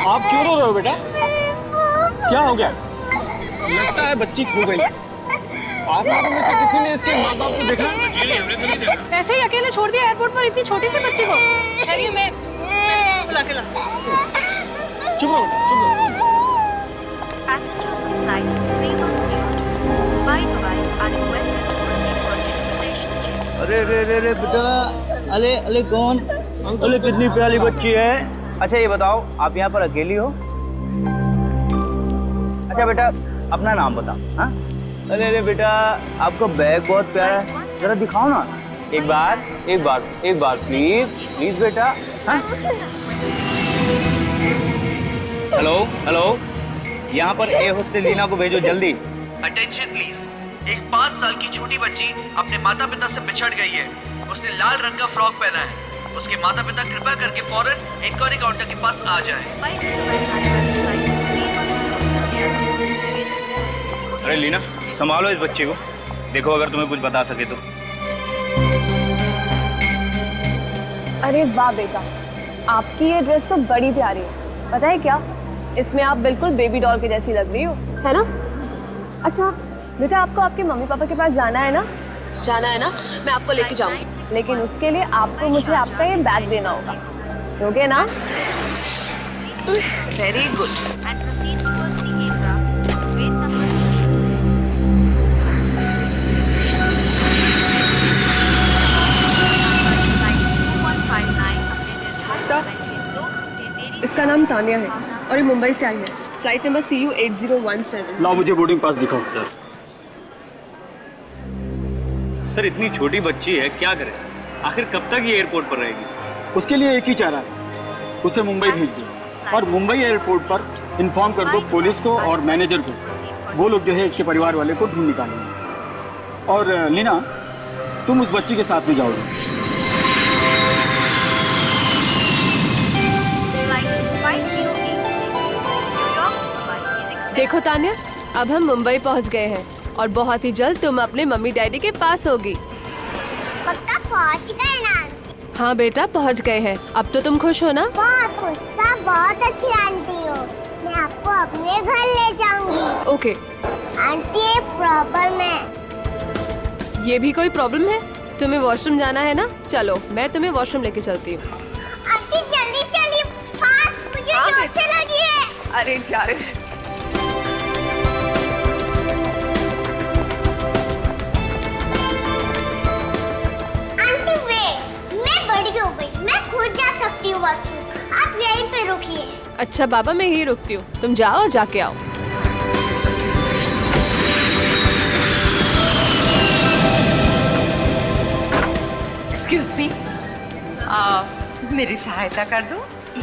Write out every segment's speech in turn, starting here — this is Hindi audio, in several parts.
आप क्यों रो रहे हो बेटा? क्या हो गया? लगता है बच्ची खो गई। आप लोगों में से किसी ने इसके माँ बाप को देखा? हमने तो नहीं देखा। ऐसे ही अकेले छोड़ दिया एयरपोर्ट पर इतनी छोटी सी बच्ची को? ठहरिए, मैं बुला के लाती हूँ। चुप रहो बेटा, चुप रहो। Passengers of flight 3102 Mumbai-Dubai are requested to proceed for immigration check. अरे बेटा, अरे कौन? अरे कितनी प्यारी बच्ची है। अच्छा ये बताओ, आप यहाँ पर अकेली हो? अच्छा बेटा, अपना नाम बताओ। हाँ? अरे बेटा, आपका बैग बहुत प्यारा है, जरा दिखाओ ना। एक बार प्लीज बेटा। हाँ? हेलो, यहाँ पर ए हॉस्टल लीना को भेजो जल्दी। Attention please. एक 5 साल की छोटी बच्ची अपने माता पिता से बिछड़ गई है। उसने लाल रंग का फ्रॉक पहना है। उसके माता पिता कृपया करके फौरन इंक्वायरी काउंटर के पास आ जाएं। अरे लीना, संभालो इस बच्चे को, देखो अगर तुम्हें कुछ बता सके तो। अरे वाह बेटा, आपकी ये ड्रेस तो बड़ी प्यारी है। पता है क्या, इसमें आप बिल्कुल बेबी डॉल की जैसी लग रही हो, है ना? अच्छा बेटा, आपको आपके मम्मी पापा के पास जाना है ना? जाना है ना, मैं आपको लेके जाऊंगी। लेकिन उसके लिए आपको मुझे आपका ये बैग देना होगा, दोगे ना? Very good. And proceed towards the aircraft. Gate number 2. Sir, इसका नाम तानिया है और ये मुंबई से आई है। Flight number CU 8017। लाओ मुझे बोर्डिंग पास दिखाओ। सर इतनी छोटी बच्ची है, क्या करे? आखिर कब तक ये एयरपोर्ट पर रहेगी? उसके लिए एक ही चारा है, उसे मुंबई भेज दो और मुंबई एयरपोर्ट पर इन्फॉर्म कर दो पुलिस को और मैनेजर को। वो लोग जो है इसके परिवार वाले को ढूंढ निकालेंगे। और लीना, तुम उस बच्ची के साथ में जाओगे। देखो तानिया, अब हम मुंबई पहुंच गए हैं और बहुत ही जल्द तुम अपने मम्मी डैडी के पास होगी। पक्का पहुंच गए ना? हाँ बेटा, पहुंच गए हैं। अब तो तुम खुश हो ना? बहुत खुश, सब बहुत अच्छी आंटी हो। मैं आपको अपने घर ले जाऊंगी। ओके। आंटी एक प्रॉब्लम है। ये भी कोई प्रॉब्लम है? तुम्हें वॉशरूम जाना है ना? चलो मैं तुम्हें वॉशरूम लेके चलती हूँ। आंटी जल्दी चलिए, फास्ट, मुझे जोर से लगी है। अरे जा रहे। आप यहीं पे रुकिए। अच्छा बाबा, मैं यहीं रुकती हूँ, तुम जाओ और जाके आओ। एक्सक्यूज मी, मेरी सहायता कर दो।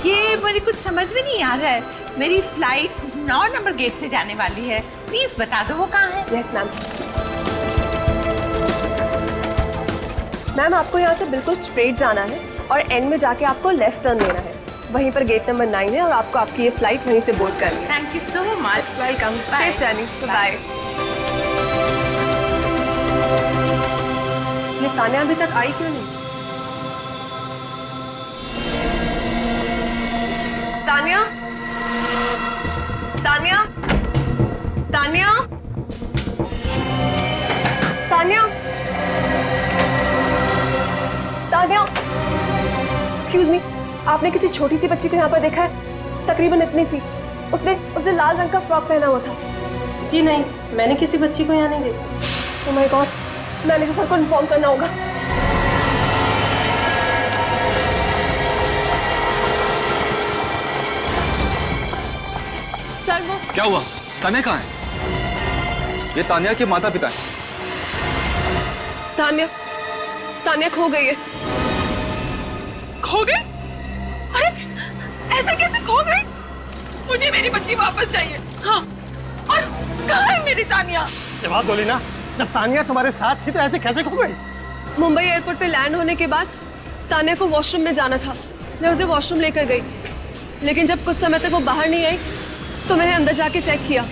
ये मेरी कुछ समझ में नहीं आ रहा है। मेरी फ्लाइट 9 नंबर गेट से जाने वाली है, प्लीज बता दो वो कहाँ है। Yes ma'am. मैम, आपको यहाँ से बिल्कुल स्ट्रेट जाना है और एंड में जाके आपको लेफ्ट टर्न लेना है। वहीं पर गेट नंबर 9 है और आपको आपकी ये फ्लाइट वहीं से बोर्ड करनी है। Thank you so much. Welcome. Safe journey. Bye. ये तानिया अभी तक आई क्यों नहीं? तानिया, तानिया, तानिया, तानिया, तानिया। एक्सक्यूज मी, आपने किसी छोटी सी बच्ची को यहाँ पर देखा है? तकरीबन इतनी थी। उसने लाल रंग का फ्रॉक पहना हुआ था। जी नहीं, मैंने किसी बच्ची को यहाँ नहीं देखा। Oh my God, manager sir को इन्फॉर्म करना होगा। सर वो क्या हुआ? तानिया कहाँ है? ये तानिया के माता पिता हैं। तानिया खो गई है। खो गई? अरे ऐसे कैसे खो गई? मुझे मेरी बच्ची वापस चाहिए। हाँ, और कहाँ है मेरी तानिया? जवाब दो लीना, जब तानिया तुम्हारे साथ थी तो ऐसे कैसे खो गई? मुंबई एयरपोर्ट पे लैंड होने के बाद तानिया को वॉशरूम में जाना था। मैं उसे वॉशरूम लेकर गई, लेकिन जब कुछ समय तक वो बाहर नहीं आई तो मैंने अंदर जाके चेक किया,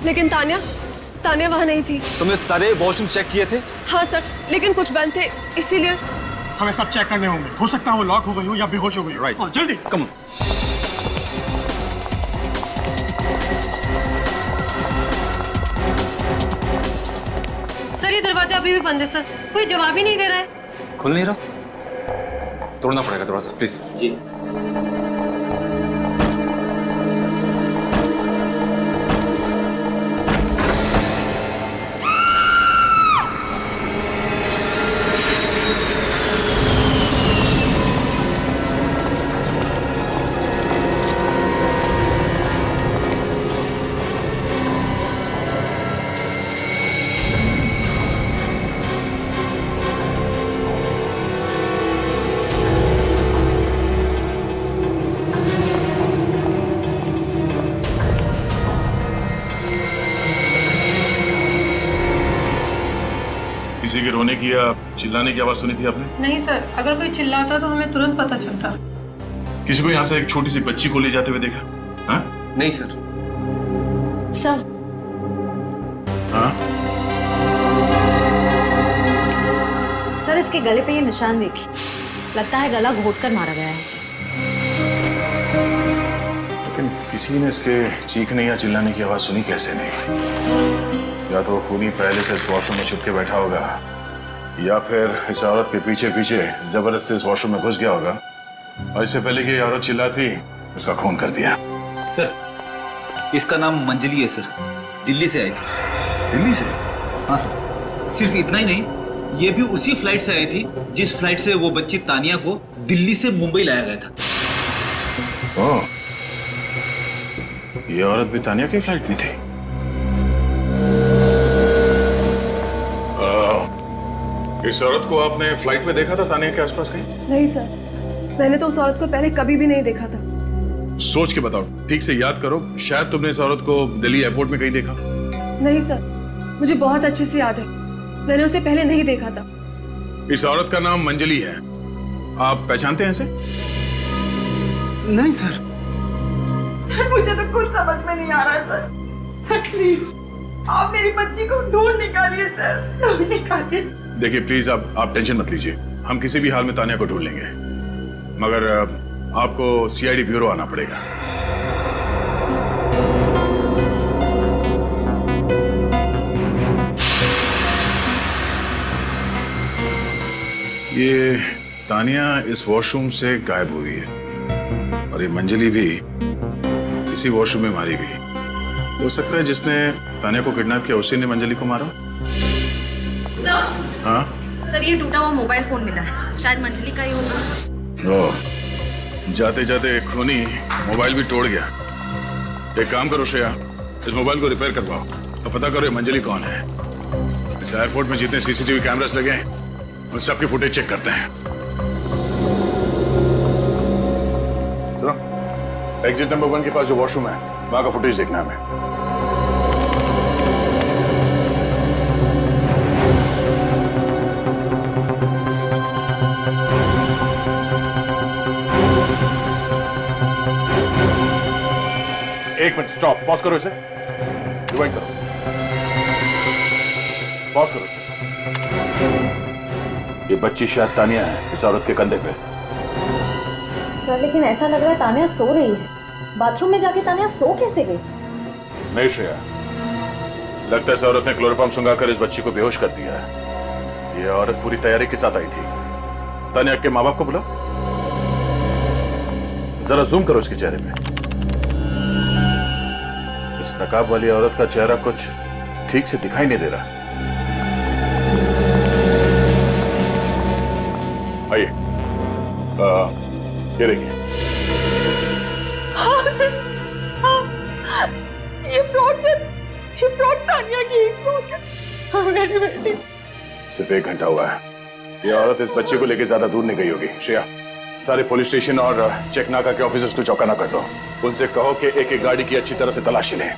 लेकिन तानिया वहाँ नहीं थी। तुमने सारे वॉशरूम चेक किए थे? हाँ सर, लेकिन कुछ बंद थे, इसीलिए। हमें सब चेक करने होंगे, हो सकता है वो लॉक हो गई हो या बेहोश हो गई हो। राइट। जल्दी कम। दरवाजा अभी भी बंद है सर, कोई जवाब ही नहीं दे रहा है। खुल नहीं रहा, तोड़ना पड़ेगा दरवाजा प्लीज। जी। किसी के रोने की या चिल्लाने की आवाज सुनी थी आपने? नहीं सर, अगर कोई चिल्लाता तो हमें तुरंत पता चलता। किसी को यहाँ से एक छोटी सी बच्ची को ले जाते हुए देखा? हाँ? नहीं सर। सर हाँ? सर, इसके गले पे ये निशान देखिए, लगता है गला घोटकर मारा गया है इसे। लेकिन किसी ने इसके चीखने या चिल्लाने की आवाज सुनी कैसे नहीं? या तो खूनी पहले से इस वॉशरूम में छुप के बैठा होगा, या फिर इस औरत के पीछे पीछे जबरदस्ती इस वॉशरूम में घुस गया होगा और इससे पहले कि ये औरत चिल्लाती इसका खून कर दिया। सर, इसका नाम मंजली है सर, दिल्ली से आई थी। दिल्ली से? हाँ सर, सिर्फ इतना ही नहीं, ये भी उसी फ्लाइट से आई थी जिस फ्लाइट से वो बच्ची तानिया को दिल्ली से मुंबई लाया गया था। ओह, ये औरत भी तानिया की फ्लाइट में थी। इस औरत को आपने फ्लाइट में देखा था तानिया के आसपास कहीं? नहीं सर, मैंने तो उस औरत को पहले कभी भी नहीं देखा था। सोच के बताओ, ठीक से याद करो, शायद तुमने इस औरत को दिल्ली एयरपोर्ट में कहीं देखा। नहीं सर, मुझे बहुत अच्छे से याद है, मैंने उसे पहले नहीं देखा था। इस औरत का नाम मंजली है, आप पहचानते हैं इसे? नहीं सर। सर मुझे तो कुछ समझ में नहीं आ रहा है सर। सर प्लीज आप मेरी बच्ची को ढूंढ निकालिए सर, ढूंढ निकालिए। देखिए प्लीज आप टेंशन मत लीजिए, हम किसी भी हाल में तानिया को ढूंढ लेंगे, मगर आपको सीआईडी ब्यूरो आना पड़ेगा। ये तानिया इस वॉशरूम से गायब हुई है और ये मंजली भी इसी वॉशरूम में मारी गई। हो सकता है जिसने तानिया को किडनैप किया उसी ने मंजली को मारा। सर, हाँ सर ये टूटा हुआ मोबाइल फोन मिला है, शायद मंजली का ही होगा। ओह, जाते जाते खूनी मोबाइल भी तोड़ गया। एक काम करो श्रेया, इस मोबाइल को रिपेयर करवाओ और पता करो ये मंजली कौन है। इस एयरपोर्ट में जितने सीसीटीवी कैमरास लगे हैं उन सबकी फुटेज चेक करते हैं। सुनो, एग्जिट नंबर 1 के पास जो वॉशरूम है वहां का फुटेज देखना है हमें। एक मिनट, स्टॉप, पॉज करो इसे, रिवाइंड करो, पॉज करो इसे। ये बच्ची शायद तानिया है इस औरत के कंधे पे। सर लेकिन ऐसा लग रहा है तानिया सो रही है, बाथरूम में जाके तानिया सो कैसे गई? नहीं श्रेया, लगता है इस औरत ने क्लोरोफॉर्म सुंघाकर इस बच्ची को बेहोश कर दिया है। ये औरत पूरी तैयारी के साथ आई थी। तानिया के माँ बाप को बुला, जरा जूम करो इसके चेहरे पे। इस नकाब वाली औरत का चेहरा कुछ ठीक से दिखाई नहीं दे रहा। आइए, ये देखिए। हाँ सर, हाँ, ये फ्रॉक सर, ये फ्रॉक तानिया की ही फ्रॉक है। हाँ मेरी बेटी। सिर्फ 1 घंटा हुआ है, ये औरत इस बच्चे को लेकर ज्यादा दूर नहीं गई होगी। श्रेया, सारे पुलिस स्टेशन और चेक नाका के ऑफिसर्स को चौकन्ना कर दो। उनसे कहो कि एक एक गाड़ी की अच्छी तरह से तलाशी लें।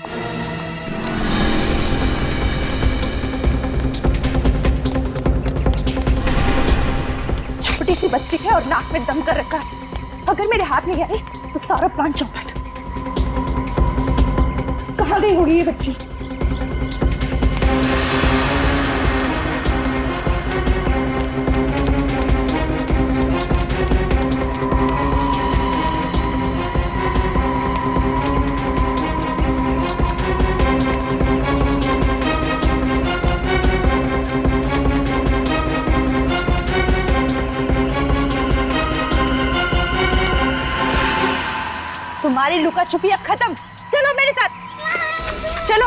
छोटी सी बच्ची है और नाक में दम कर रखा है, अगर मेरे हाथ नहीं आई तो सारा प्लान चौपट। कहाँ गई होगी ये बच्ची? हमारी लुका छुपी अब खत्म। चलो मेरे साथ, चलो।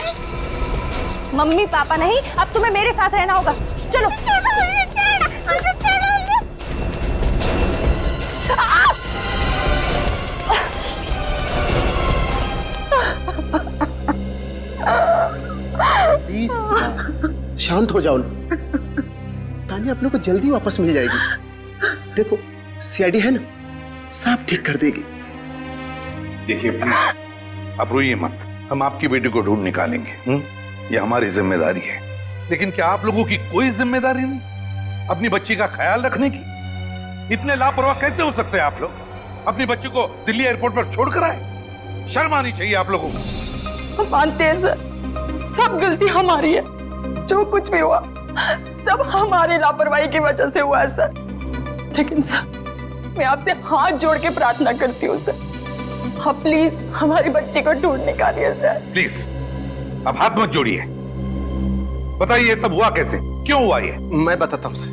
मम्मी पापा नहीं, अब तुम्हें मेरे साथ रहना होगा। चलो। प्लीज शांत हो जाओ ना। तानिया आप लोग को जल्दी वापस मिल जाएगी। देखो सीआईडी है ना, सब ठीक कर देगी। देखिए प्लीज आप रोइए मत, हम आपकी बेटी को ढूंढ निकालेंगे। ये हमारी जिम्मेदारी है। लेकिन क्या आप लोगों की कोई जिम्मेदारी नहीं अपनी बच्ची का ख्याल रखने की? इतने लापरवाह कैसे हो सकते हैं आप लोग? अपनी बच्ची को दिल्ली एयरपोर्ट पर छोड़कर आए। शर्म आनी चाहिए आप लोगों को। हम मानते हैं सर, सब गलती हमारी है। जो कुछ भी हुआ सब हमारी लापरवाही की वजह से हुआ है सर। लेकिन सर मैं आपसे हाथ जोड़ के प्रार्थना करती हूँ सर, आप प्लीज हमारी बच्ची को ढूंढ निकालिए सर। प्लीज अब हाथ मत जोड़िए, बताइए ये सब हुआ कैसे, क्यों हुआ ये? मैं बताता हूँ सर।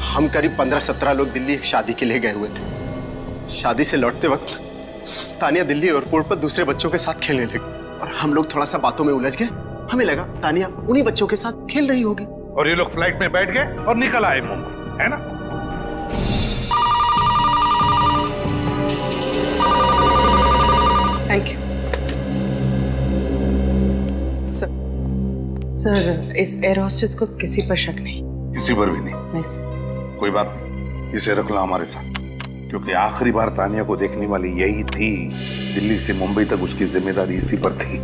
हम करीब 15-17 लोग दिल्ली एक शादी के लिए गए हुए थे। शादी से लौटते वक्त तानिया दिल्ली एयरपोर्ट पर दूसरे बच्चों के साथ खेलने लगी और हम लोग थोड़ा सा बातों में उलझ गए। हमें लगा तानिया उन्हीं बच्चों के साथ खेल रही होगी और ये लोग फ्लाइट में बैठ गए और निकल आए मुंबई, है ना? Thank you sir. इस एयर होस्टेस को किसी पर शक नहीं? किसी पर भी नहीं। नहीं सर। कोई बात नहीं, इसे रख लो हमारे साथ, क्योंकि आखिरी बार तानिया को देखने वाली यही थी। दिल्ली से मुंबई तक उसकी जिम्मेदारी इसी पर थी।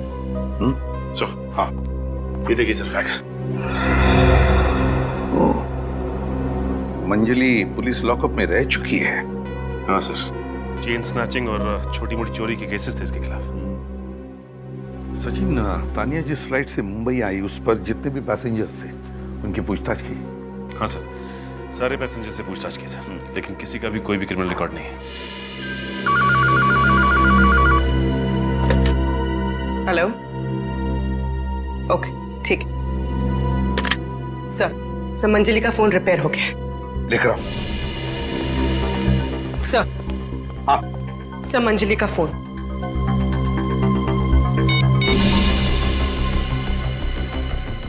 हाँ ये देखिए सर फैक्स। मंजली पुलिस लॉकअप में रह चुकी है। हाँ सर, चेन स्नैचिंग और छोटी मोटी चोरी के केसेस थे इसके खिलाफ। सचिन, तानिया जिस फ्लाइट से मुंबई आई उस पर जितने भी पैसेंजर्स थे उनकी पूछताछ की? हाँ सर, सारे पैसेंजर से पूछताछ की सर, लेकिन किसी का भी कोई भी क्रिमिनल रिकॉर्ड नहीं है। हेलो, ओके ठीक है सर। मंजली का फोन रिपेयर हो गया। लिख रहा हूं सर। हाँ सर, मंजली का फोन।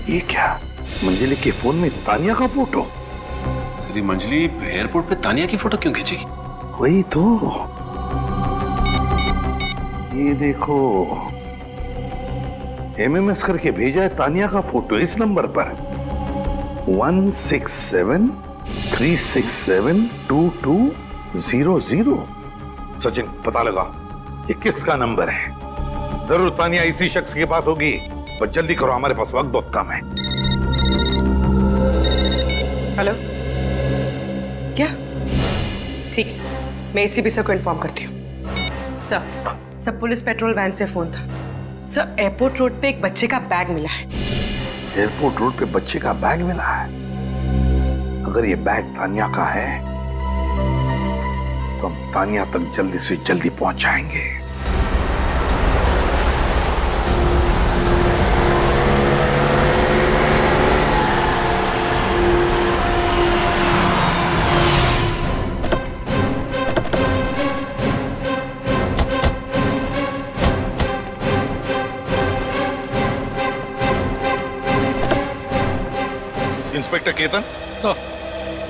ये क्या? मंजली के फोन में तानिया का फोटो? सर, मंजली एयरपोर्ट पे तानिया की फोटो क्यों खींची? वही तो, ये देखो MMS करके भेजा है तानिया का फोटो इस नंबर पर 1673672200। सचिन पता लगा ये किसका नंबर है। जरूर तानिया इसी शख्स के पास होगी, पर जल्दी करो, हमारे पास वक्त बहुत कम है। हेलो, क्या? ठीक है, मैं एसीपी सर को इन्फॉर्म करती हूँ। सर, पुलिस पेट्रोल वैन से फोन था। सर, एयरपोर्ट रोड पे एक बच्चे का बैग मिला है। एयरपोर्ट रोड पे बच्चे का बैग मिला है? अगर ये बैग तानिया का है तो हम तानिया तक जल्दी से जल्दी पहुंच जाएंगे। इंस्पेक्टर केतन सर,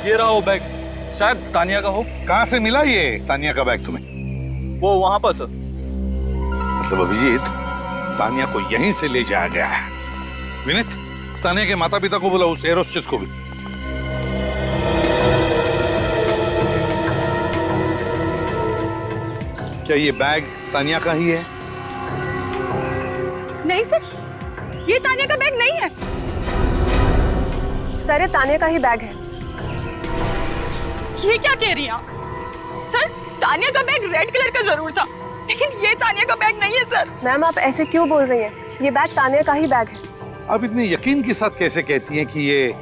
ये रहा वो बैग, शायद तानिया का हो। कहां से मिला ये तानिया का बैग तुम्हें? वो वहां पर सर। मतलब अभिजीत, तानिया को यहीं से ले जाया गया है। विनीत, तानिया के माता पिता को बोला, उस एयर होस्टेस को भी। क्या ये बैग तानिया का ही है? नहीं सर, ये तानिया का बैग नहीं है। सर, ये तानिया का ही बैग है। ये क्या कह रही हैं आप? सर, तानिया का बैग रेड कलर का जरूर था, लेकिन ये तानिया का बैग नहीं है सर। मैम, आप ऐसे क्यों बोल रही हैं? ये बैग तानिया का ही बैग है। आप इतने यकीन के साथ कैसे कहती हैं कि ये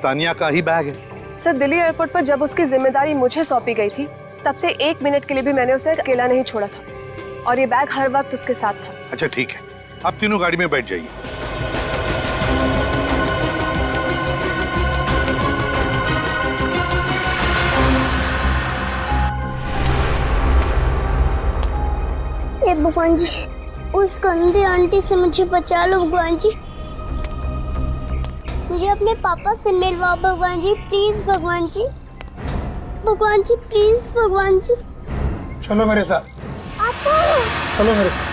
तानिया का ही बैग है? सर, दिल्ली एयरपोर्ट पर जब उसकी जिम्मेदारी मुझे सौंपी गई थी, तब से 1 मिनट के लिए भी मैंने उसे अकेला नहीं छोड़ा था, और ये बैग हर वक्त उसके साथ था। अच्छा ठीक है, आप तीनों गाड़ी में बैठ जाइए। ये भगवान जी, उस गंदी आंटी से मुझे बचा लो भगवान जी। मुझे अपने पापा से मिलवाओ भगवान जी, प्लीज भगवान जी। भगवान जी प्लीज भगवान जी। चलो मेरे साथ, आप कौन हो? चलो मेरे साथ।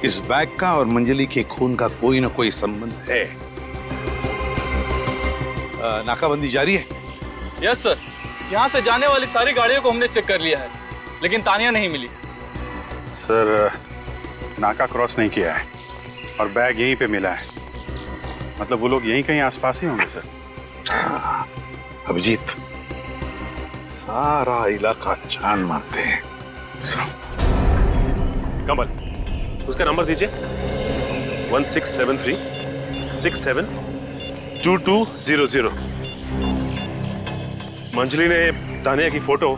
इस बैग का और मंजली के खून का कोई ना कोई संबंध है। नाकाबंदी जारी है। यस सर, यहाँ से जाने वाली सारी गाड़ियों को हमने चेक कर लिया है, लेकिन तानिया नहीं मिली। सर, नाका क्रॉस नहीं किया है और बैग यहीं पे मिला है। मतलब वो लोग यहीं कहीं आसपास ही होंगे सर। अभिजीत, सारा इलाका छान मारते हैं। कमल, उसका नंबर दीजिए। 1673 67 2200। मंजली ने तानिया की फोटो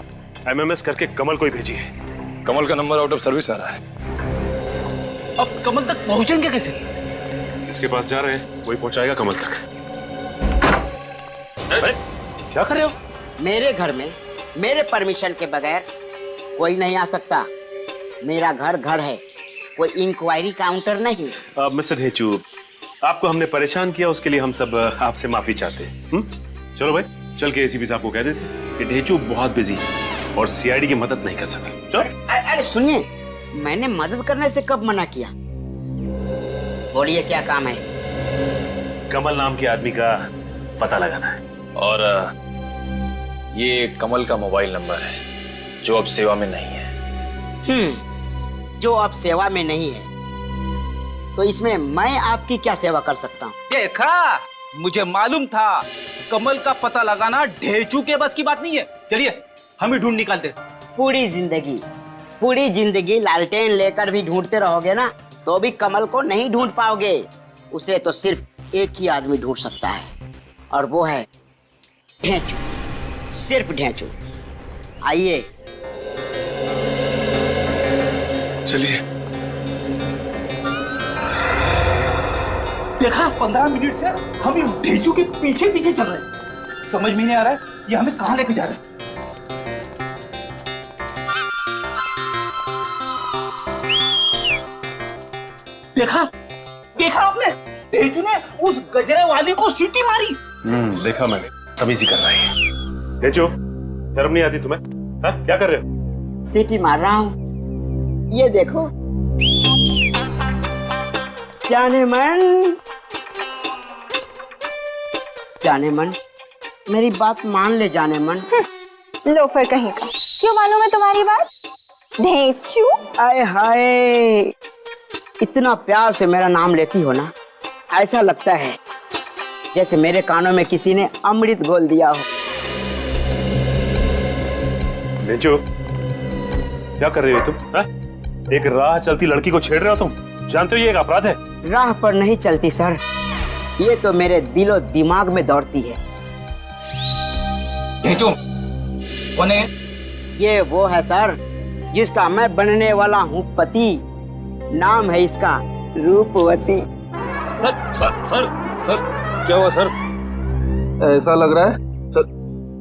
MMS करके कमल को ही भेजी है। कमल का नंबर आउट ऑफ सर्विस आ रहा है। अब कमल तक पहुंचेंगे कैसे? जिसके पास जा रहे हैं वही पहुंचाएगा कमल तक। क्या कर रहे हो? मेरे घर में मेरे परमिशन के बगैर कोई नहीं आ सकता। मेरा घर घर है, कोई इंक्वायरी काउंटर नहीं। मिस्टर ढेचू, आपको हमने परेशान किया, उसके लिए हम सब आपसे माफी चाहते हैं। चलो भाई, चल के एसीपी साहब को कह देते कि ढेचू बहुत बिजी है और सीआईडी की मदद नहीं कर सकते। चलो। अरे सुनिए, मैंने मदद करने से कब मना किया? बोलिए क्या काम है? कमल नाम के आदमी का पता लगाना है। और ये कमल का मोबाइल नंबर है जो अब सेवा में नहीं है। जो अब सेवा में नहीं है, तो इसमें मैं आपकी क्या सेवा कर सकता हूँ? देखा, मुझे मालूम था कमल का पता लगाना ढेचू के बस की बात नहीं है। चलिए हम ही ढूंढ निकालते। पूरी जिंदगी लालटेन लेकर भी ढूंढते रहोगे ना, तो भी कमल को नहीं ढूंढ पाओगे। उसे तो सिर्फ एक ही आदमी ढूंढ सकता है, और वो है ढेंचू, सिर्फ ढेंचू। आइए चलिए। देखा, 15 मिनट से हम इस ढेंचू के पीछे पीछे चल रहे हैं। समझ में नहीं आ रहा है ये हमें कहां लेके जा रहे हैं। देखा आपने? ढेंचू ने उस गजरे वाली को सीटी मारी। देखा मैंने, तमीज़ी कर रहा है। ढेचू, शर्म नहीं आती तुम्हें? हाँ, क्या कर रहे हो? सीटी मार रहा हूँ। ये देखो, जाने मन, मेरी बात मान ले जाने मन। लोफर कहीं का, क्यों मालूम है तुम्हारी बात? ढेंचू। आए हाय, इतना प्यार से मेरा नाम लेती हो ना, ऐसा लगता है जैसे मेरे कानों में किसी ने अमृत घोल दिया हो। ढेंचू, क्या कर रही हो तुम? हा? एक राह चलती लड़की को छेड़ रहे हो तुम? जानते हो ये एक अपराध है। राह पर नहीं चलती सर, ये तो मेरे दिलो दिमाग में दौड़ती है। ढेंचू कौन है? ये वो है सर जिसका मैं बनने वाला हूँ पति। नाम है इसका रूपवती। सर, क्या हुआ सर? ऐसा लग रहा है सर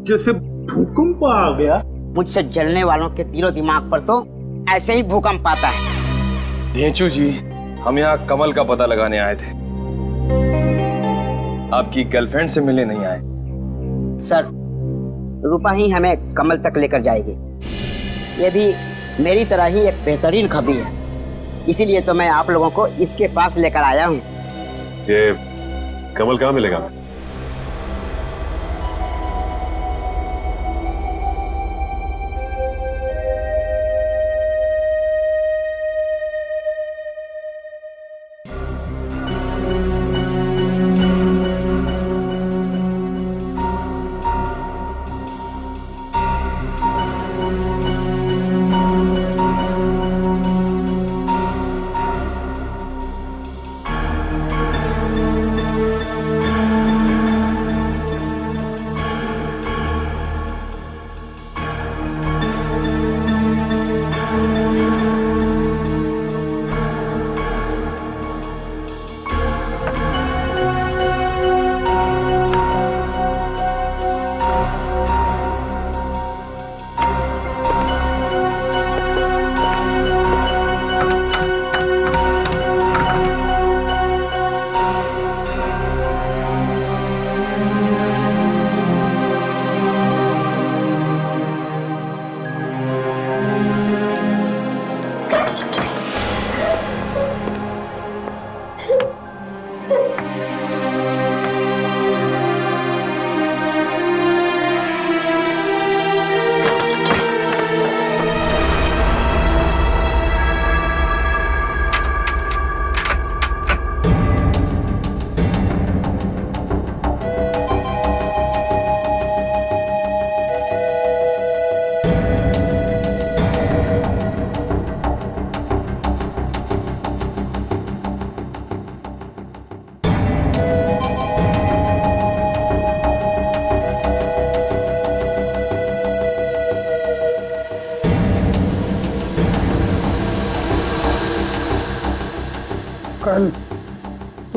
जैसे भूकंप आ गया। मुझसे जलने वालों के दिलो दिमाग पर तो ऐसे ही भूकंप आता है। ढेंचू जी, हम यहाँ कमल का पता लगाने आए थे, आपकी गर्लफ्रेंड से मिलने नहीं आए। सर, रूपा ही हमें कमल तक लेकर जाएगी। ये भी मेरी तरह ही एक बेहतरीन खबी है, इसीलिए तो मैं आप लोगों को इसके पास लेकर आया हूँ। ये कमल कहाँ मिलेगा?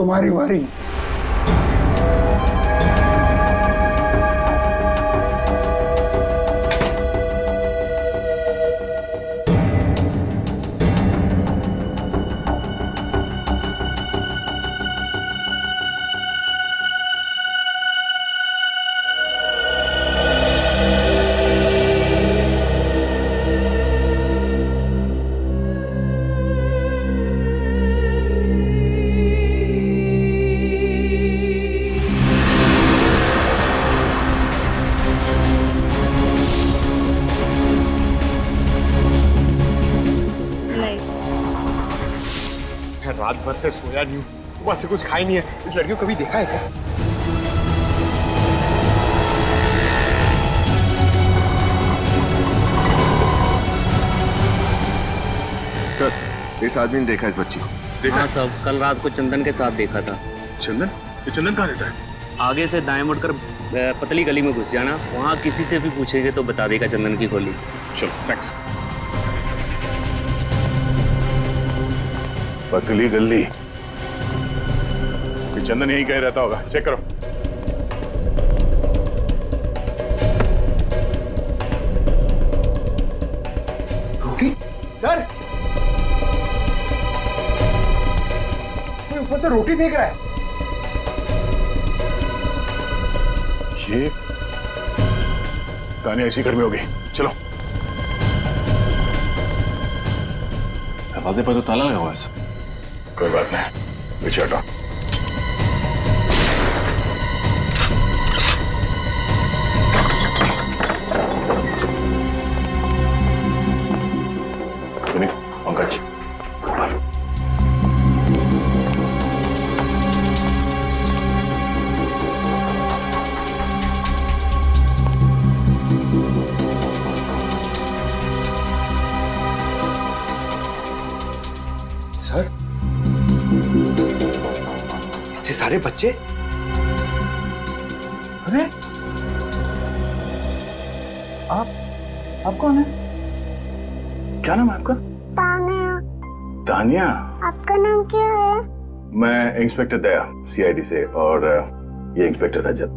तुम्हारी बारी। रात भर से सोया नहीं हूँ, सुबह से कुछ खाई नहीं है। इस लड़की को कभी देखा है क्या? सर, इस आदमी ने देखा इस बच्ची को? देखा? हाँ साहब, कल रात को चंदन के साथ देखा था। चंदन? ये चंदन कहाँ रहता है? आगे से दाएं मुड़कर पतली गली में घुस जाना, वहाँ किसी से भी पूछेंगे तो बता देगा चंदन की खोली। चलो, थैंक्स। पतली गली, चंदन यहीं कहीं रहता होगा, चेक करो। रोकी? सर, कोई ऊपर से रोटी फेंक रहा है। ये तानिया इसी घर में होगी, चलो। दरवाजे पर तो ताला लगा हुआ है सर। कोई बात नहीं, पीछे हटो। पंकज, सर, इतने सारे बच्चे? अरे आप कौन है? क्या नाम है आपका? तानिया। तानिया? आपका नाम क्या है? मैं इंस्पेक्टर दया, सीआईडी से, और ये इंस्पेक्टर रजत।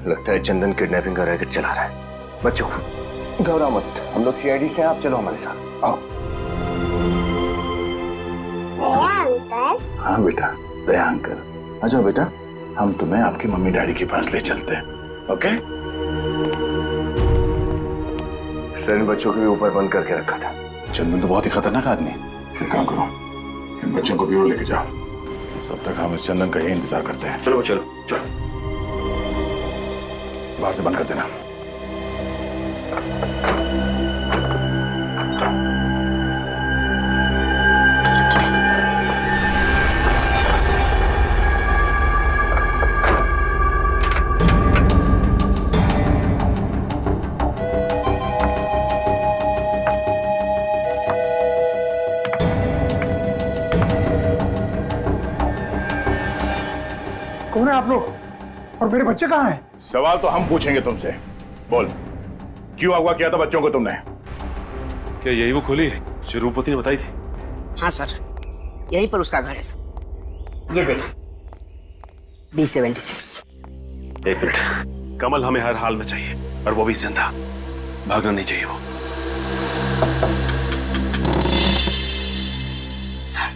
लगता है चंदन किडनैपिंग का रैकेट चला रहा है। बच्चों, घबराओ मत, हम लोग सीआईडी से हैं, आप चलो हमारे साथ, आओ। दया अंकल। हाँ बेटा, दया अंकल, आ जाओ बेटा, हम तुम्हें आपकी मम्मी डैडी के पास ले चलते हैं, ओके? सर, इन बच्चों को भी ऊपर बंद करके रखा था। चंदन तो बहुत ही खतरनाक आदमी है। एक काम करो, इन बच्चों को ब्यूरो लेके जाओ, तब तक हम इस चंदन का ही इंतजार करते हैं। चलो चलो चलो, बाहर से बंद कर देना। कौन है आप लोग? और मेरे बच्चे कहाँ हैं? सवाल तो हम पूछेंगे तुमसे। बोल, क्यों अगवा किया था बच्चों को तुमने? क्या यही वो खोली जो रूपवती ने बताई थी? हाँ सर, यहीं पर उसका घर है सर। ये देखिए, D76। एक मिनट, कमल हमें हर हाल में चाहिए, और वो भी जिंदा। भागना नहीं चाहिए वो। सर,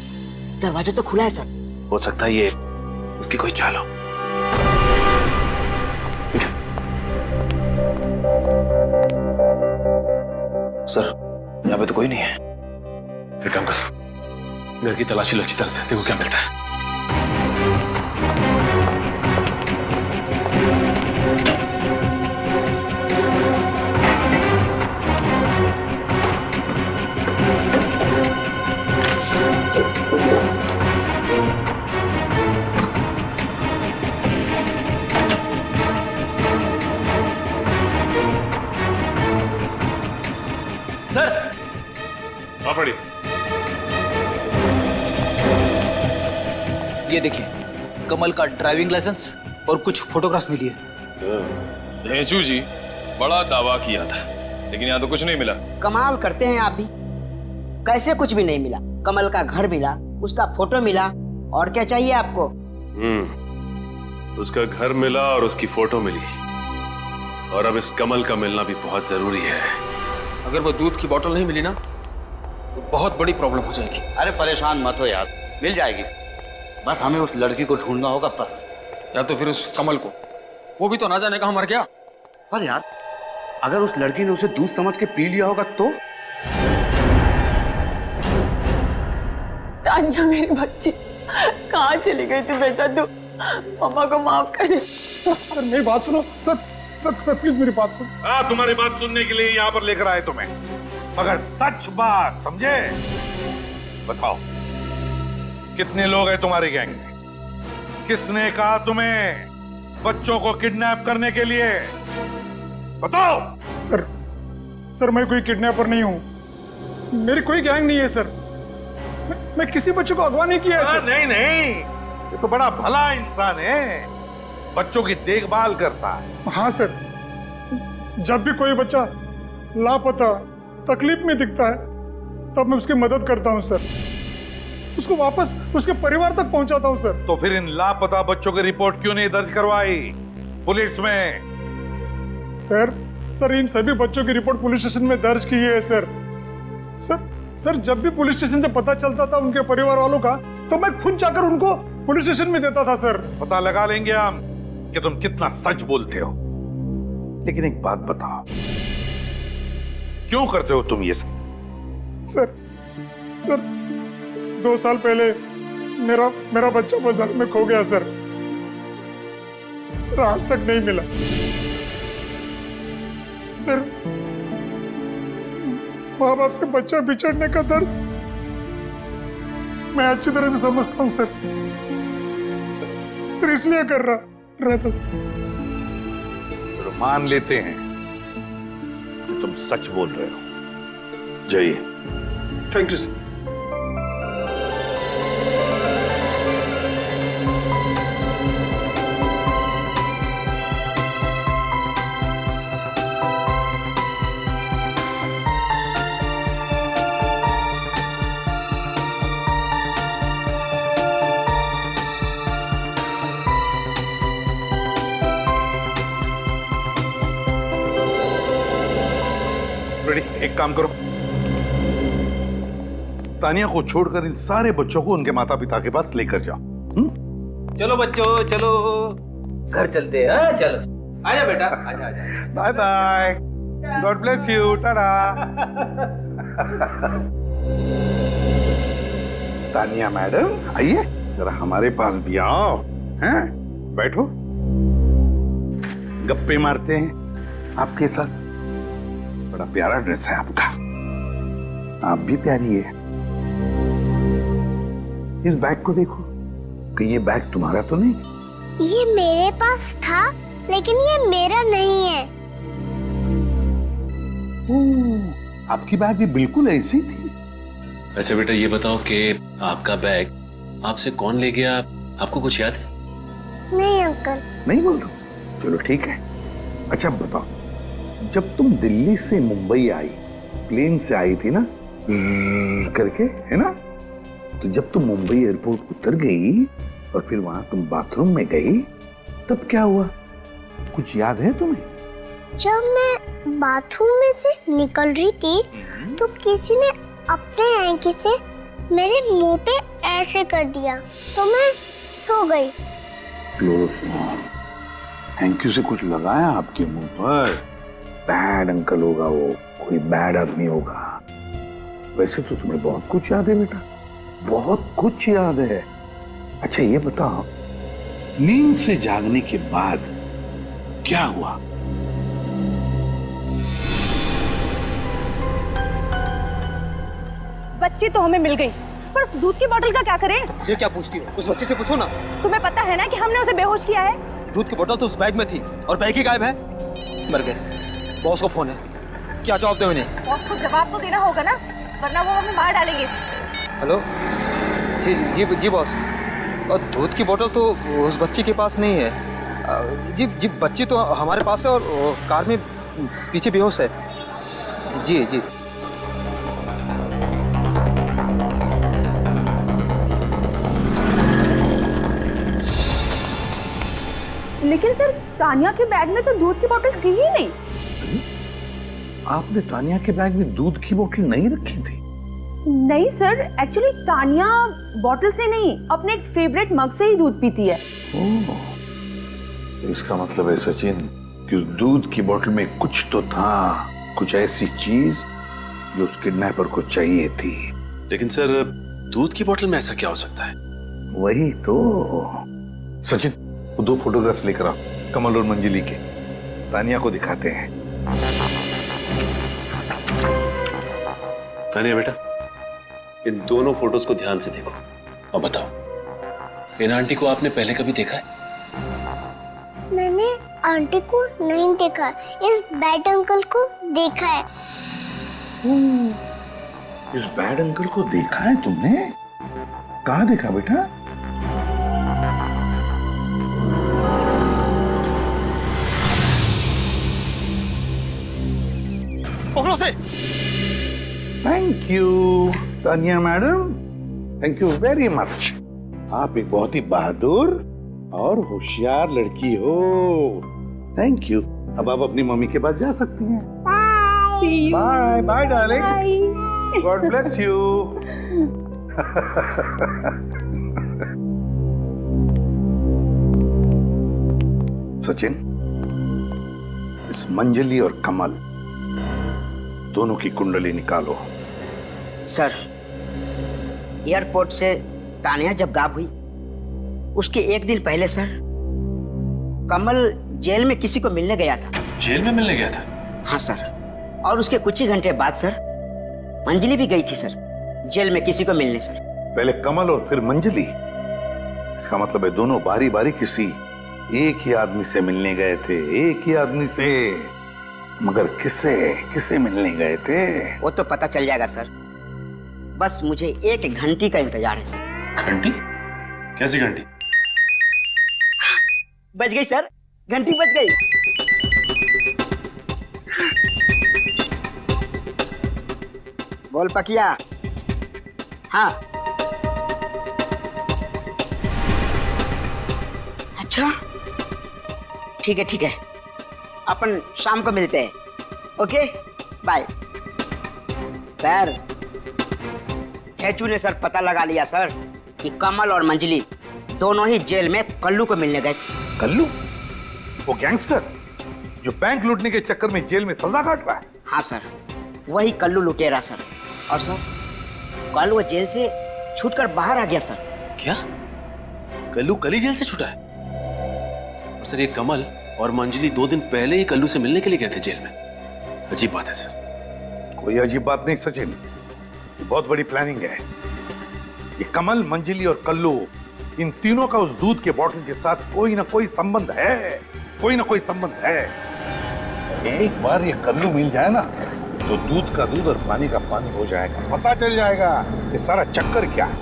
दरवाजा तो खुला है सर। हो सकता है ये उसकी कोई चाल हो। सर, यहाँ पे तो कोई नहीं है। एक काम कर, घर की तलाशी लो अच्छी तरह से, देखो क्या मिलता है। सर, पड़ी। ये देखिए, कमल का ड्राइविंग लाइसेंस और कुछ फोटोग्राफ्स मिली है। भेंचू जी, बड़ा दावा किया था, लेकिन यहाँ तो कुछ नहीं मिला। कमाल करते हैं आप भी, कैसे कुछ भी नहीं मिला? कमल का घर मिला, उसका फोटो मिला, और क्या चाहिए आपको? उसका घर मिला और उसकी फोटो मिली, और अब इस कमल का मिलना भी बहुत जरूरी है। अगर वो दूध की बोतल नहीं मिली ना तो बहुत बड़ी प्रॉब्लम हो जाएगी। अरे परेशान मत हो यार, मिल जाएगी। बस हमें उस लड़की को ढूंढना होगा बस। या तो फिर उस कमल को, वो भी तो ना जाने कहाँ मर गया। पर यार अगर उस लड़की ने उसे दूध समझ के पी लिया होगा तो? तानिया मेरी बच्ची, कहाँ चली गई थी बेटा तू? मम्मा को माफ कर दे। सर मेरी बात सुनो। सर सर सर प्लीज मेरी बात सुनो। हाँ, तुम्हारी बात सुनने के लिए यहाँ पर लेकर आए तुम्हें, मगर सच बात समझे। बताओ कितने लोग हैं तुम्हारी गैंग में? किसने कहा तुम्हें बच्चों को किडनैप करने के लिए? बताओ। सर मैं कोई किडनैपर नहीं हूँ, मेरी कोई गैंग नहीं है सर। मैं किसी बच्चे को अगवा नहीं किया है सर। नहीं, ये तो बड़ा भला इंसान है, बच्चों की देखभाल करता है। हाँ सर, जब भी कोई बच्चा लापता तकलीफ में दिखता है तब मैं उसकी मदद करता हूँ सर, उसको वापस उसके परिवार तक पहुंचाता हूँ सर। तो फिर इन लापता बच्चों की रिपोर्ट क्यों नहीं दर्ज करवाई पुलिस में? सर इन सभी बच्चों की रिपोर्ट पुलिस स्टेशन में दर्ज की है सर। सर जब भी पुलिस स्टेशन से पता चलता था उनके परिवार वालों का, तो मैं खुद जाकर उनको पुलिस स्टेशन में देता था सर। पता लगा लेंगे हम कि तुम कितना सच बोलते हो। लेकिन एक बात बताओ, क्यों करते हो तुम ये सब? सर 2 साल पहले मेरा बच्चा बाजार में खो गया सर, आज तक नहीं मिला सर। माँ बाप से बच्चा बिछड़ने का दर्द मैं अच्छी तरह से समझता हूँ सर, इसलिए कर रहा था। तो मान लेते हैं कि तुम सच बोल रहे हो। जाइए। Thank you sir. एक काम करो, तानिया को छोड़कर इन सारे बच्चों को उनके माता पिता के पास लेकर जाओ। चलो बच्चों चलो, घर चलते हैं। चलो आजा बेटा, आजा। Bye bye, God bless you, tata. Tania madam आइए जरा हमारे पास भी आओ। हैं? बैठो, गप्पे मारते हैं आपके साथ। बड़ा प्यारा ड्रेस है आपका, आप भी प्यारी है। इस बैग को देखो, कि ये बैग तुम्हारा तो नहीं? ये मेरे पास था, लेकिन ये मेरा नहीं है। आपकी बैग भी बिल्कुल ऐसी थी। अच्छा बेटा ये बताओ कि आपका बैग आपसे कौन ले गया, आपको कुछ याद है? नहीं अंकल। नहीं बोल रहा, चलो ठीक है। अच्छा बताओ, जब तुम दिल्ली से मुंबई आई, प्लेन से आई थी ना करके, है ना? तो जब तुम मुंबई एयरपोर्ट उतर गई और फिर वहां तुम बाथरूम में गई, तब क्या हुआ, कुछ याद है तुम्हें? जब मैं बाथरूम में से निकल रही थी तो किसी ने अपने हैंकी से मेरे मुंह पे ऐसे कर दिया, तो मैं सो गई। क्लोरोफॉर्म हैंकी से कुछ लगाया आपके मुंह पर? बैड अंकल होगा वो, कोई बैड आदमी होगा। वैसे तो तुम्हें बहुत कुछ याद है बेटा, बहुत कुछ याद है। अच्छा ये बताओ, नींद से जागने के बाद क्या हुआ? बच्ची तो हमें मिल गई, पर उस दूध की बोतल का क्या करें? ये क्या पूछती हो, उस बच्ची से पूछो ना। तुम्हें पता है ना कि हमने उसे बेहोश किया है। दूध की बोतल तो उस बैग में थी और बैग ही गायब है। मर गए। बॉस को फोन है, क्या जवाब दे उन्हें? बॉस को जवाब तो देना होगा ना, वरना वो हमें मार डालेंगे। हेलो जी बॉस, और दूध की बोतल तो उस बच्ची के पास नहीं है। जी बच्ची तो हमारे पास है और कार में पीछे बेहोश है। जी लेकिन सर तानिया के बैग में तो दूध की बोतल थी ही नहीं। आपने तानिया के बैग में दूध की बोतल नहीं रखी थी? नहीं सर, एक्चुअली तानिया बोतल से नहीं, अपने एक फेवरेट मग से ही दूध पीती है। ओह, इसका मतलब है सचिन कि उस दूध की बोतल में कुछ तो था, कुछ ऐसी चीज जो उस किडनैपर को चाहिए थी। लेकिन सर दूध की बोतल में ऐसा क्या हो सकता है? वही तो। सचिन, वो 2 फोटोग्राफ्स लेकर आओ, कमल और मंजली के। तानिया को दिखाते हैं। तानिया बेटा, इन दोनों फोटोज को ध्यान से देखो और बताओ, इन आंटी को आपने पहले कभी देखा है? मैंने आंटी को नहीं देखा, इस बैड अंकल को देखा है। इस बैड अंकल को देखा है तुमने? कहाँ देखा बेटा? पकड़ो से। Thank you Tania madam, thank you very much. आप एक बहुत ही बहादुर और होशियार लड़की हो। Thank you. अब आप अपनी मम्मी के पास जा सकती हैं। Bye bye darling, God bless you. Sachin, इस मंजली और कमल दोनों की कुंडली निकालो। सर, एयरपोर्ट से तानिया जब गायब हुई उसके एक दिन पहले सर, कमल जेल में किसी को मिलने गया था। जेल में मिलने गया था? हाँ सर, और उसके कुछ ही घंटे बाद सर मंजली भी गई थी सर, जेल में किसी को मिलने सर। पहले कमल और फिर मंजली? इसका मतलब है दोनों बारी बारी किसी एक ही आदमी से मिलने गए थे, एक ही आदमी से। मगर किसे मिलने गए थे? वो तो पता चल जाएगा सर, बस मुझे 1 घंटे का इंतजार है सर। घंटी? कैसी घंटी? बज गई सर, घंटी बज गई। बोल पकिया। हाँ, अच्छा ठीक है, अपन शाम को मिलते हैं। Okay bye. सर, खेचू ने सर पता लगा लिया सर कि कमल और मंजली दोनों ही जेल में कल्लू को मिलने गए थे। कल्लू? वो गैंगस्टर जो बैंक लूटने के चक्कर में जेल में सजा काट रहा है? हाँ सर, वही कल्लू लुटेरा सर। और सर, कल वो जेल से छूटकर बाहर आ गया सर। क्या? कल्लू कल ही जेल से छूटा है? और सर, ये कमल और मंजली 2 दिन पहले ही कल्लू से मिलने के लिए गए थे जेल में। अजीब बात है सर। कोई अजीब बात नहीं सचिन, बहुत बड़ी प्लानिंग है। ये कमल, मंजली और कल्लू, इन तीनों का उस दूध के बॉटल के साथ कोई ना कोई संबंध है, कोई ना कोई संबंध है। एक बार ये कल्लू मिल जाए ना तो दूध का दूध और पानी का पानी हो जाएगा, पता चल जाएगा ये सारा चक्कर क्या है।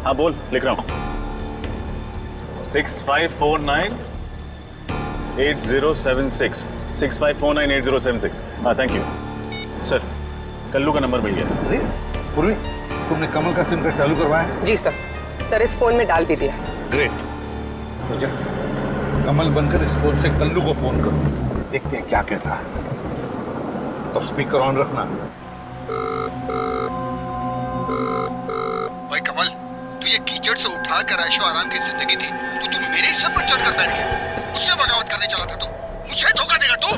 हाँ बोल, लिख रहा हूँ। 6549 8076 6549 8076। हाँ थैंक यू सर, कल्लू का नंबर मिल गया। अरे पूर्वी, तुमने कमल का सिम कार्ड चालू करवाया? जी सर, इस फोन में डाल भी दिया। ग्रेट। तो जा, कमल बनकर इस फोन से कल्लू को फोन करो, देखते हैं क्या कहता है। तो स्पीकर ऑन रखना। भाई कमल, तू ये कीचड़ से उठा कर ऐशो आराम की जिंदगी थी तो तू मेरे ही सर पर चढ़कर बैठ गया। मुझसे बगावत करने चला था तू, मुझे धोखा देगा तू?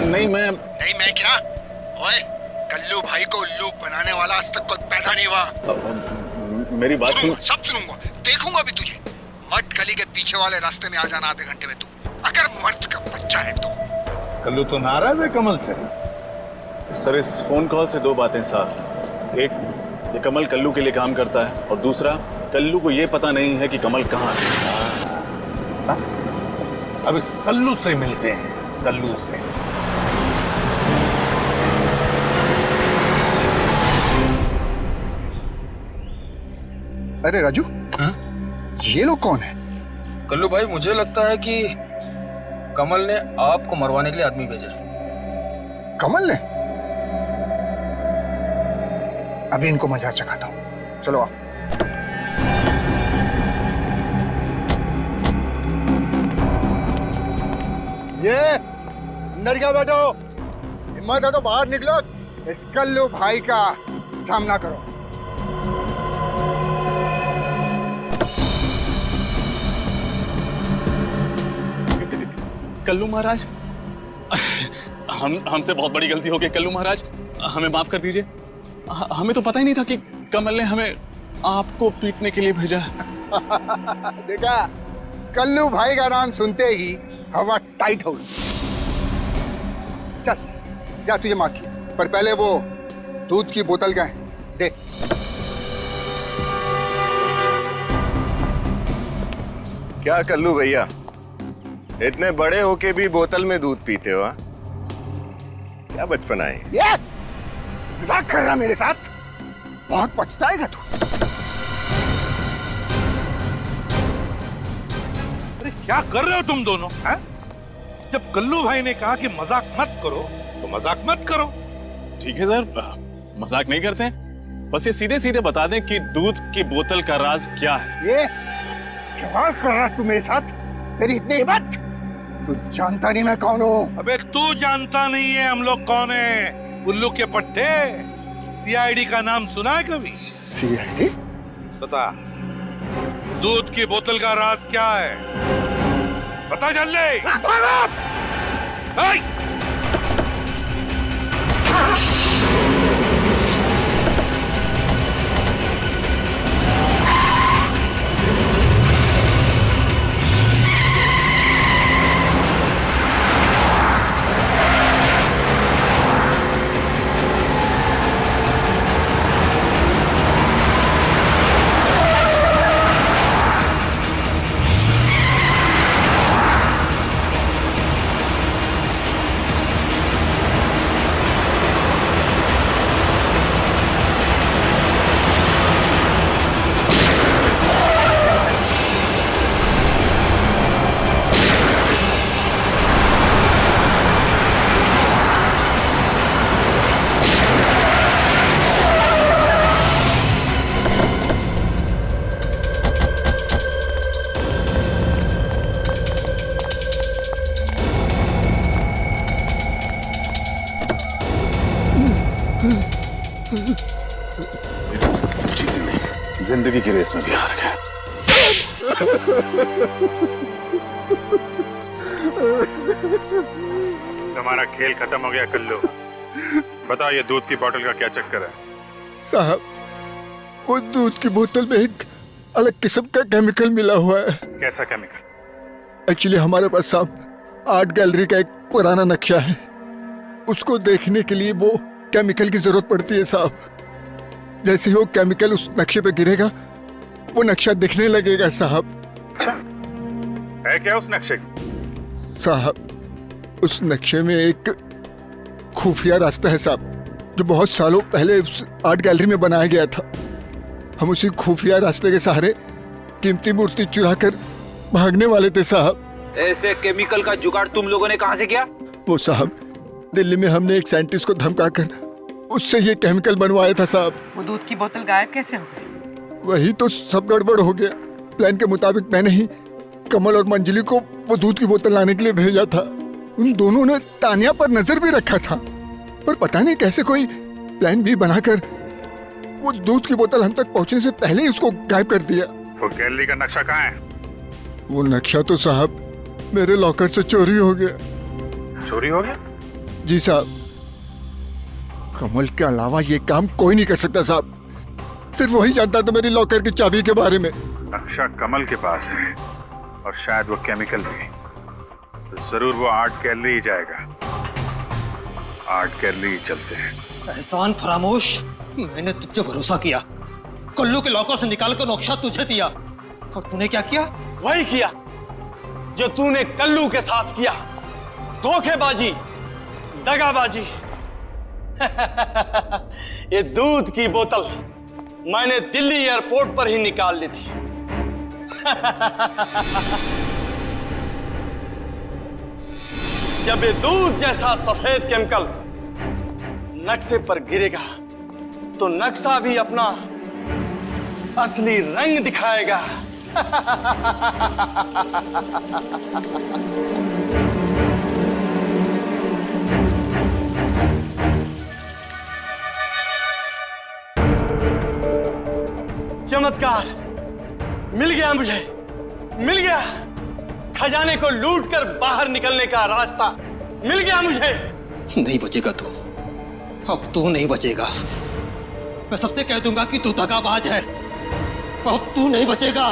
नहीं मैं क्या? ओए, कल्लू भाई को उल्लू बनाने वाला आज तक कोई पैदा नहीं हुआ। मेरी बात सुन। सब सुनूंगा, देखूंगा भी तुझे। मट गली के पीछे वाले रास्ते में आ जाना आधे घंटे में तू, अगर मर्द का बच्चा है तो। कल्लू तो नाराज है कमल से। सर, इस फोन कॉल से 2 बातें साफ। एक, ये कमल कल्लू के लिए काम करता है, और दूसरा, कल्लू को ये पता नहीं है कि कमल कहाँ है। बस अब इस कल्लू से मिलते हैं, कल्लू से। अरे राजू, ये लोग कौन है? कल्लू भाई, मुझे लगता है कि कमल ने आपको मरवाने के लिए आदमी भेजा है। कमल ने? अभी इनको मजा चखाता हूँ, चलो आओ। ये अंदर क्या बैठो, हिम्मत है तो बाहर निकलो, इस कल्लू भाई का सामना करो। कल्लू महाराज, हमसे बहुत बड़ी गलती हो गई कल्लू महाराज, हमें माफ कर दीजिए। हमें तो पता ही नहीं था कि कमल ने हमें आपको पीटने के लिए भेजा। देखा, कल्लू भाई का नाम सुनते ही हवा टाइट हो गई। चल जा, तुझे माफ किया, पर पहले वो दूध की बोतल का है, दे। क्या कल्लू भैया, इतने बड़े होके भी बोतल में दूध पीते हो? क्या बचपना है ये? मजाक कर रहा मेरे साथ? बहुत पछताएगा तू। अरे क्या कर रहे हो तुम दोनों, हैं? जब कल्लू भाई ने कहा कि मजाक मत करो तो मजाक मत करो। ठीक है सर, मजाक नहीं करते हैं, बस ये सीधे सीधे बता दें कि दूध की बोतल का राज क्या है। ये सवाल कर रहा तू मेरे साथ? तेरी इतनी हिम्मत? तू जानता नहीं मैं कौन हूँ? अबे तू जानता नहीं है हम लोग कौन है? उल्लू के पट्टे, सीआईडी का नाम सुना है कभी? सीआईडी? बता, दूध की बोतल का राज क्या है? बता जल्दी। जिंदगी की रेस में भी हार गया। तुम्हारा खेल खत्म हो गया कल्लू। बताओ ये दूध की बोतल का क्या चक्कर है? साहब, वो दूध की बोतल में एक अलग किस्म का केमिकल मिला हुआ है। कैसा केमिकल? एक्चुअली हमारे पास साहब आर्ट गैलरी का एक पुराना नक्शा है, उसको देखने के लिए वो केमिकल की जरूरत पड़ती है साहब। जैसे ही वो केमिकल उस नक्शे पे गिरेगा, वो नक्शा दिखने लगेगा साहब। अच्छा, है क्या उस नक्शे की? साहब, उस नक्शे में एक खुफिया रास्ता है साहब, जो बहुत सालों पहले उस आर्ट गैलरी में बनाया गया था। हम उसी खुफिया रास्ते के सहारे कीमती मूर्ति चुरा कर भागने वाले थे साहब। ऐसे केमिकल का जुगाड़ तुम लोगों ने कहां से किया? वो साहब, दिल्ली में हमने एक साइंटिस्ट को धमकाकर उससे ये केमिकल बनवाया था साहब। वो दूध की बोतल गायब कैसे हो गई? वही तो सब गड़बड़ हो गया। प्लान के मुताबिक मैंने ही कमल और मंजली को वो दूध की बोतल लाने के लिए भेजा था। उन दोनों ने तानिया पर नजर भी रखा था, पर पता नहीं कैसे कोई प्लान बी बनाकर वो दूध की बोतल हम तक पहुंचने से पहले ही उसको गायब कर दिया। वो गैलरी का नक्शा कहाँ है? वो नक्शा तो साहब मेरे लॉकर से चोरी हो गया। चोरी हो गया? जी साहब, कमल के अलावा ये काम कोई नहीं कर सकता साहब। सिर्फ वही जानता था मेरी लॉकर की चाबी के बारे में। नक्शा कमल के पास है और शायद वो केमिकल भी, तो जरूर वो आर्ट गैलरी ही जाएगा। आर्ट गैलरी ही चलते हैं। एहसान फरामोश, मैंने तुझे भरोसा किया, कल्लू के लॉकर से निकाल कर नक्शा तुझे दिया, और तूने क्या किया? वही किया जो तूने कल्लू के साथ किया, धोखेबाजी, दगाबाजी। ये दूध की बोतल मैंने दिल्ली एयरपोर्ट पर ही निकाल ली थी। जब ये दूध जैसा सफेद केमिकल नक्शे पर गिरेगा तो नक्शा भी अपना असली रंग दिखाएगा। चमत्कार मिल गया मुझे, मिल गया। खजाने को लूटकर बाहर निकलने का रास्ता मिल गया मुझे। नहीं बचेगा तू, अब तू नहीं बचेगा। मैं सबसे कह दूंगा कि तू दगाबाज है, अब तू नहीं बचेगा।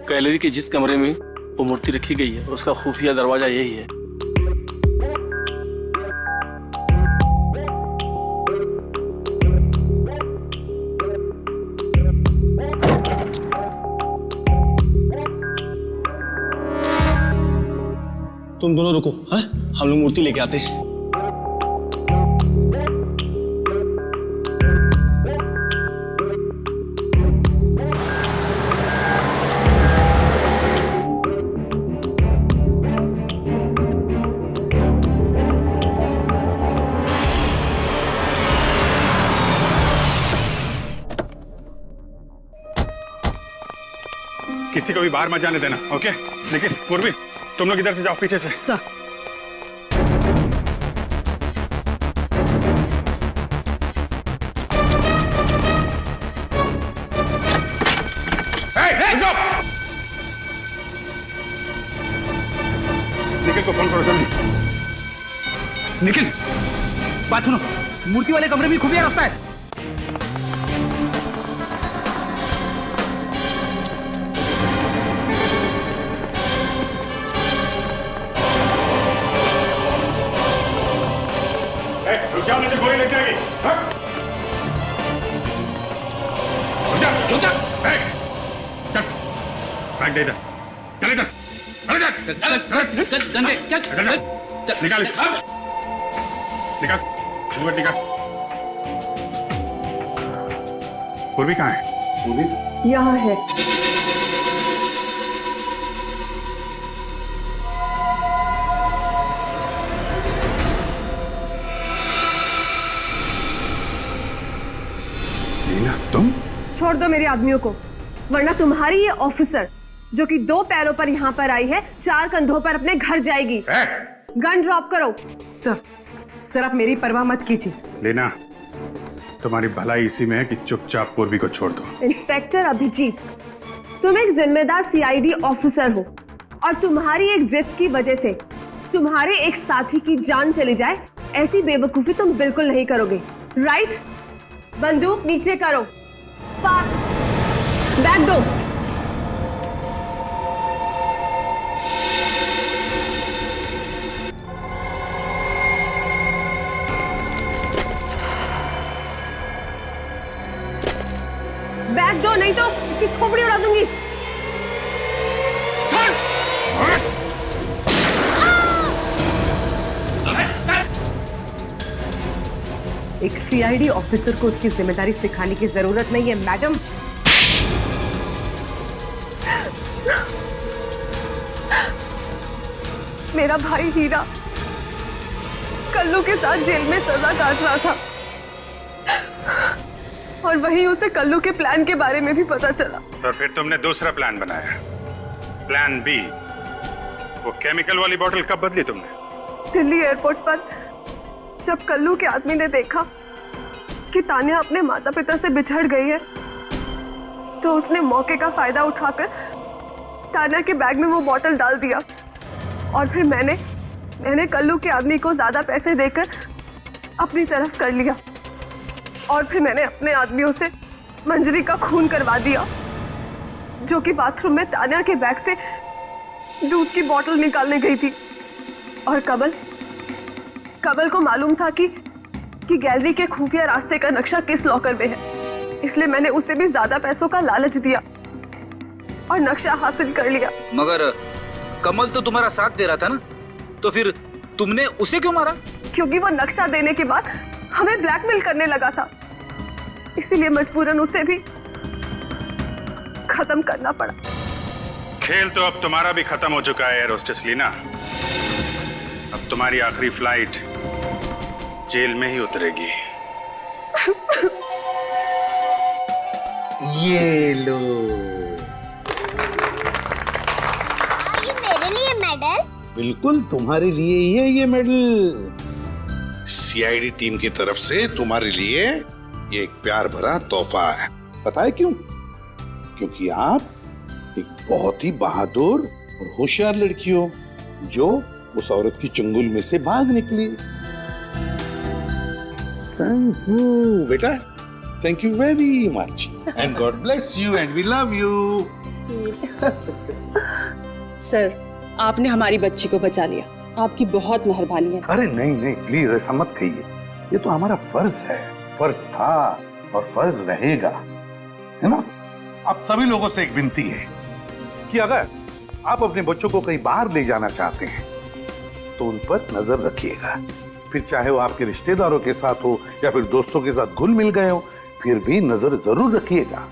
गैलरी के जिस कमरे में वो मूर्ति रखी गई है उसका खुफिया दरवाजा यही है। तुम दोनों रुको, हाँ? हम लोग मूर्ति लेके आते हैं। किसी को भी बाहर मत जाने देना, ओके? लेकिन पूर्वी, तुम लोग इधर से जाओ, पीछे से। सर। निखिल को फोन करो जल्दी। निखिल, बात सुनो, मूर्ति वाले कमरे में खुफिया रास्ता है। क्या मुझे गोली लग जाएगी? बैग दे इधर, चल इधर, निकाल निकाल, हेलमेट निकाल। पूर्वी कहाँ है? पूर्वी यहाँ है। तुम छोड़ दो मेरे आदमियों को, वरना तुम्हारी ये ऑफिसर जो कि 2 पैरों पर यहाँ पर आई है 4 कंधों पर अपने घर जाएगी। गन ड्रॉप करो। सर आप मेरी परवाह मत कीजिए। लेना, तुम्हारी भलाई इसी में है कि चुपचाप पूर्वी को छोड़ दो। इंस्पेक्टर अभिजीत, तुम एक जिम्मेदार सीआईडी ऑफिसर हो और तुम्हारी एक जिद की वजह से तुम्हारे एक साथी की जान चली जाए, ऐसी बेवकूफी तुम बिल्कुल नहीं करोगे, राइट? बंदूक नीचे करो, फास्ट, बैग दो। बैग दो, नहीं तो इसकी खोपड़ी उड़ा दूंगी। एक सीआईडी ऑफिसर को उसकी जिम्मेदारी सिखाने की जरूरत नहीं है मैडम। मेरा भाई हीरा कल्लू के साथ जेल में सजा काट रहा था और वहीं उसे कल्लू के प्लान के बारे में भी पता चला। तो फिर तुमने दूसरा प्लान बनाया, प्लान बी। वो केमिकल वाली बोतल कब बदली तुमने? दिल्ली एयरपोर्ट पर जब कल्लू के आदमी ने देखा कि तानिया अपने माता पिता से बिछड़ गई है, तो उसने मौके का फायदा उठाकर तानिया के बैग में वो बोतल डाल दिया और फिर मैंने कल्लू के आदमी को ज्यादा पैसे देकर अपनी तरफ कर लिया और फिर मैंने अपने आदमियों से मंजरी का खून करवा दिया, जो कि बाथरूम में तान्या के बैग से दूध की बोतल निकालने गई थी। और कमल को मालूम था कि गैलरी के खुफिया रास्ते का नक्शा किस लॉकर में है, इसलिए मैंने उसे भी ज्यादा पैसों का लालच दिया और नक्शा हासिल कर लिया। मगर कमल तो तुम्हारा साथ दे रहा था ना, तो फिर तुमने उसे क्यों मारा? क्योंकि वो नक्शा देने के बाद हमें ब्लैकमेल करने लगा था, इसीलिए मजबूरन उसे भी खत्म करना पड़ा। खेल तो अब तुम्हारा भी खत्म हो चुका है एयर होस्टेस लीना। अब तुम्हारी आखिरी फ्लाइट जेल में ही उतरेगी। ये लो। ये मेरे लिए मेडल? बिल्कुल तुम्हारे लिए ही है ये मेडल। सीआईडी टीम की तरफ से तुम्हारे लिए ये एक प्यार भरा तोहफा है। पता है क्यों? क्योंकि आप एक बहुत ही बहादुर और होशियार लड़की हो, जो उस औरत की चंगुल में से भाग निकली। थैंक यू बेटा, thank you very much and God bless you and we love you. Sir, आपने हमारी बच्ची को बचा लिया, आपकी बहुत मेहरबानी है। अरे नहीं नहीं, प्लीज ऐसा मत कहिए, ये तो हमारा फर्ज है, फर्ज था और फर्ज रहेगा, है ना? आप सभी लोगों से एक विनती है कि अगर आप अपने बच्चों को कहीं बाहर ले जाना चाहते हैं तो उन पर नजर रखिएगा। फिर चाहे वो आपके रिश्तेदारों के साथ हो या फिर दोस्तों के साथ घुल मिल गए हो, फिर भी नजर जरूर रखिएगा।